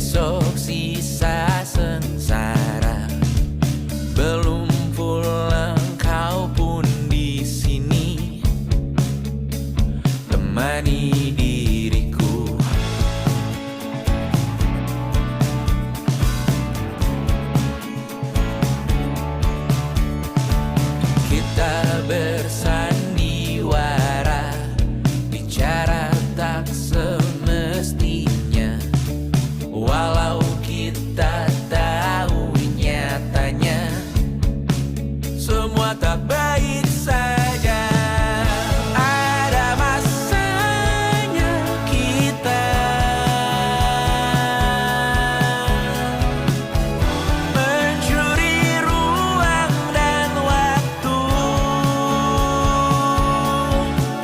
besok sisa sengsara. Belum pulang kau pun di sini temani diriku. Kita bersandiwara, bicara tak semestinya. Walau kita tahu nyatanya semua tak baik saja. Ada masanya kita mencuri ruang dan waktu.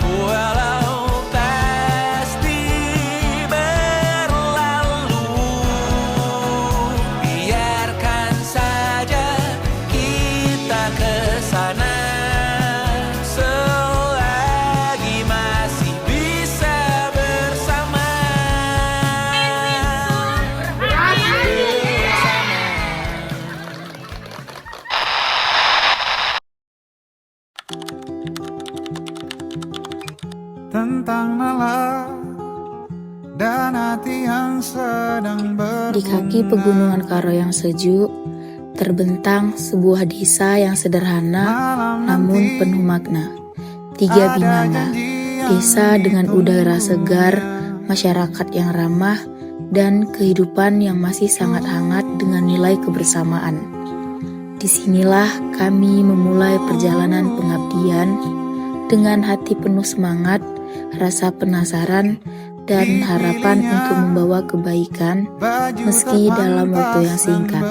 Walau pasti berlalu, biarkan saja kita kesana selagi masih bisa bersama. Tentang nalar dan hati yang sedang Di kaki pegunungan Karo yang sejuk, terbentang sebuah desa yang sederhana namun penuh makna. Tiga Binanga, desa dengan udara segar, masyarakat yang ramah, dan kehidupan yang masih sangat hangat dengan nilai kebersamaan. Disinilah kami memulai perjalanan pengabdian dengan hati penuh semangat, rasa penasaran, dan harapan untuk membawa kebaikan meski dalam waktu yang singkat.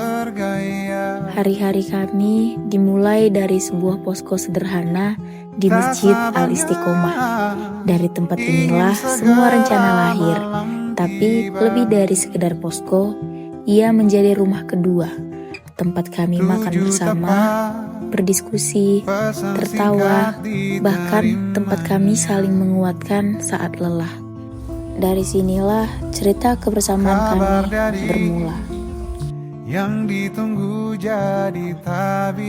Hari-hari kami dimulai dari sebuah posko sederhana di Masjid Al-Istiqomah. Dari tempat inilah semua rencana lahir, tapi lebih dari sekedar posko, ia menjadi rumah kedua, tempat kami makan bersama, berdiskusi, tertawa, bahkan tempat kami saling menguatkan saat lelah. Dari sinilah cerita kebersamaan kami bermula. Yang ditunggu jadi tak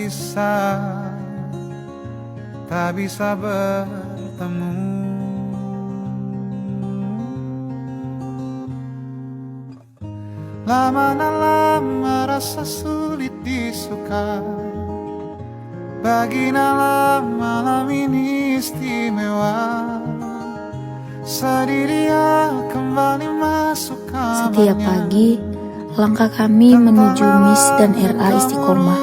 bisa bertemu. Lama-lama rasa sulit disuka, bagilah malam ini istimewa. Sedih dia kembali masuk kamarnya. Setiap pagi, langkah kami menuju MIS dan RA Istiqomah.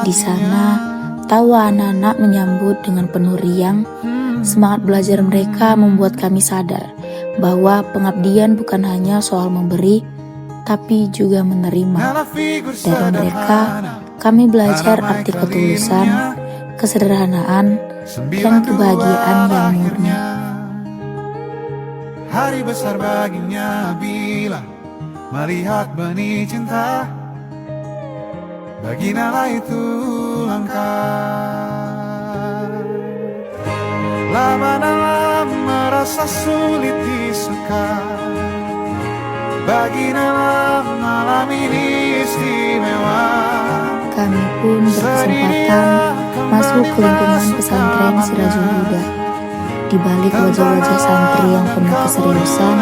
Di sana, tawa anak-anak menyambut dengan penuh riang. Semangat belajar mereka membuat kami sadar bahwa pengabdian bukan hanya soal memberi, tapi juga menerima. Dari mereka, kami belajar arti ketulusan, kesederhanaan, dan kebahagiaan yang murni. Hari besar baginya bila melihat benih cinta, baginala itu langkah. Lama-lama merasa sulit disuka, baginala malam ini istimewa. Kami pun berkesempatan masuk ke lingkungan pesantren Sirajul Huda. Di balik wajah-wajah santri yang penuh keseriusan,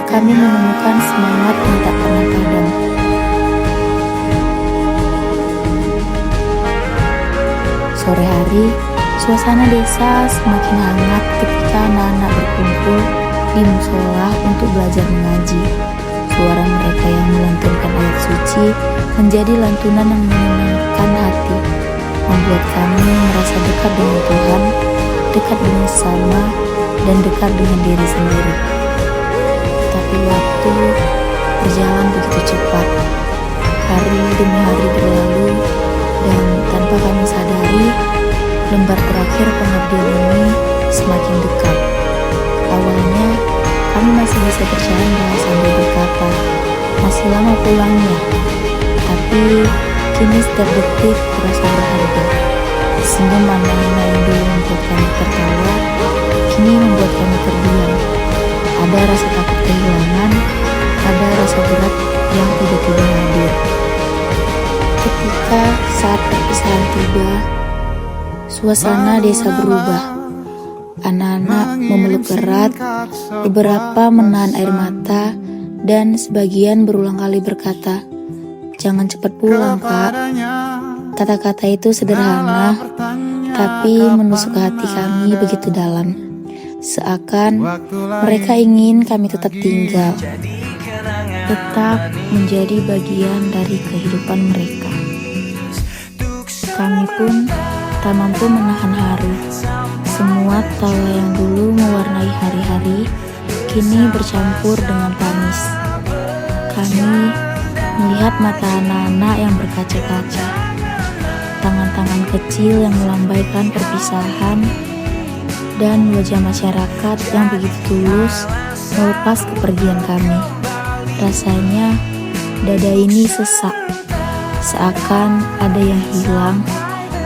kami menemukan semangat yang tak pernah padam. Sore hari, suasana desa semakin hangat ketika anak-anak berkumpul di musola untuk belajar mengaji. Suara mereka yang melantunkan ayat suci menjadi lantunan yang menyenangkan hati, membuat kami merasa dekat dengan Tuhan, dekat dengan sesama, dan dekat dengan diri sendiri. Tapi waktu berjalan begitu cepat. Hari demi hari berlalu, dan tanpa kami sadari, lembar terakhir pengabdian ini semakin dekat. Awalnya, kami masih bisa bercanda sambil berkata, masih lama pulangnya. Tapi kini setiap detik terasa berharga. Senyum anak-anak yang dulu membuat kami tertawa, kini membuat kami terdiam. Ada rasa takut kehilangan, ada rasa berat yang tiba-tiba hadir. Ketika saat perpisahan tiba, suasana desa berubah. Anak-anak memeluk erat, beberapa menahan air mata, dan sebagian berulang kali berkata, "Jangan cepat pulang, Kak." Kata-kata itu sederhana, tapi menusuk hati kami begitu dalam. Seakan mereka ingin kami tetap tinggal, tetap menjadi bagian dari kehidupan mereka. Kami pun tak mampu menahan haru. Semua tawa yang dulu mewarnai hari-hari kini bercampur dengan tangis. Kami melihat mata anak-anak yang berkaca-kaca, tangan-tangan kecil yang melambaikan perpisahan, dan wajah masyarakat yang begitu tulus melepas kepergian kami. Rasanya dada ini sesak, seakan ada yang hilang,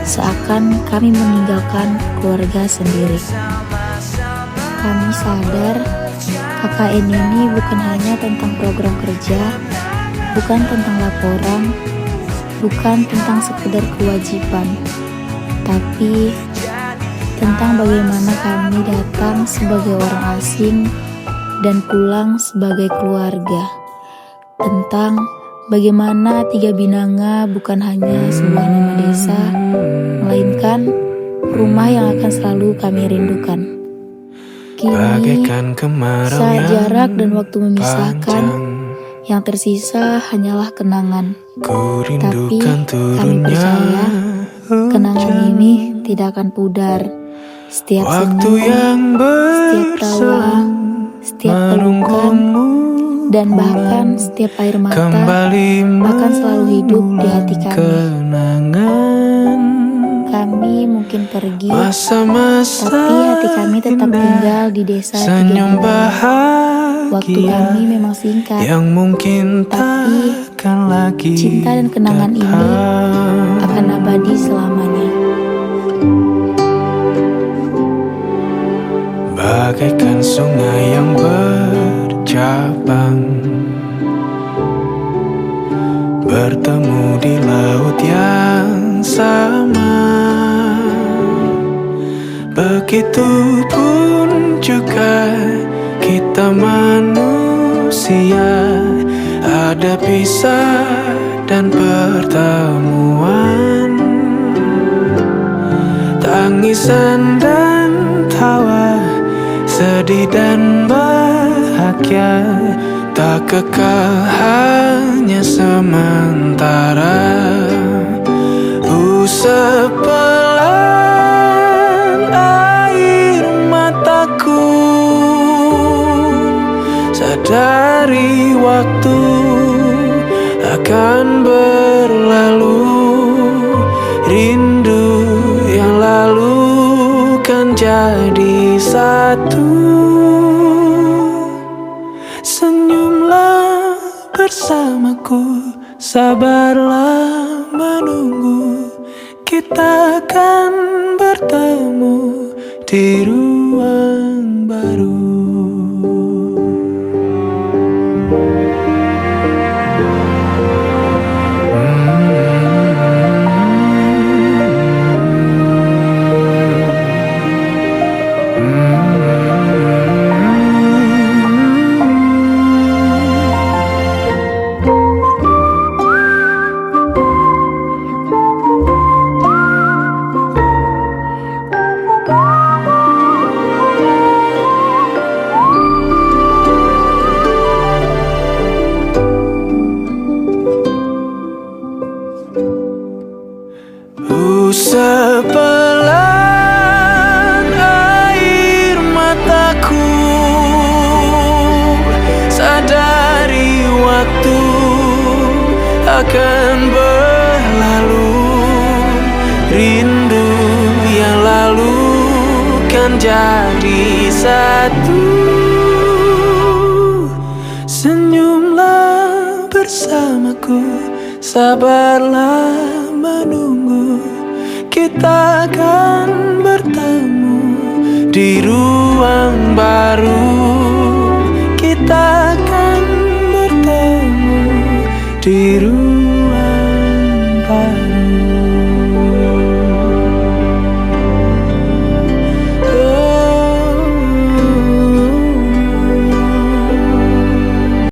seakan kami meninggalkan keluarga sendiri. Kami sadar KKN ini bukan hanya tentang program kerja, bukan tentang laporan, bukan tentang sekedar kewajiban, tapi tentang bagaimana kami datang sebagai orang asing dan pulang sebagai keluarga. Tentang bagaimana Tiga Binanga bukan hanya sebuah nama desa, melainkan rumah yang akan selalu kami rindukan. Kini, saat jarak dan waktu memisahkan, yang tersisa hanyalah kenangan. Tapi kami percaya, kenangan ini tidak akan pudar. Setiap senyum, setiap tawa, setiap pelukan, dan bahkan setiap air mata akan selalu hidup di hati kami. Kami mungkin pergi, tapi hati kami tetap tinggal di desa Tiga Binanga. Waktu kami memang singkat, tapi cinta dan kenangan ini akan abadi selamanya. Bagaikan sungai yang bercabang, bertemu di laut yang sama. Begitupun juga kita manusia, ada pisah dan pertemuan, tangisan dan tawa, sedih dan bahagia, tak kekal, hanya sementara. Usap pelan air mataku, sadari waktu akan berlalu. Rindu yang lalu kan jadi satu. Senyumlah bersamaku, sabarlah menunggu. Kita akan bertemu di ruang baru. Usap pelan air mataku, sadari waktu akan berlalu. Rindu yang lalu kan jadi satu. Senyumlah bersamaku, sabarlah menunggu. Kita akan bertemu di ruang baru. Kita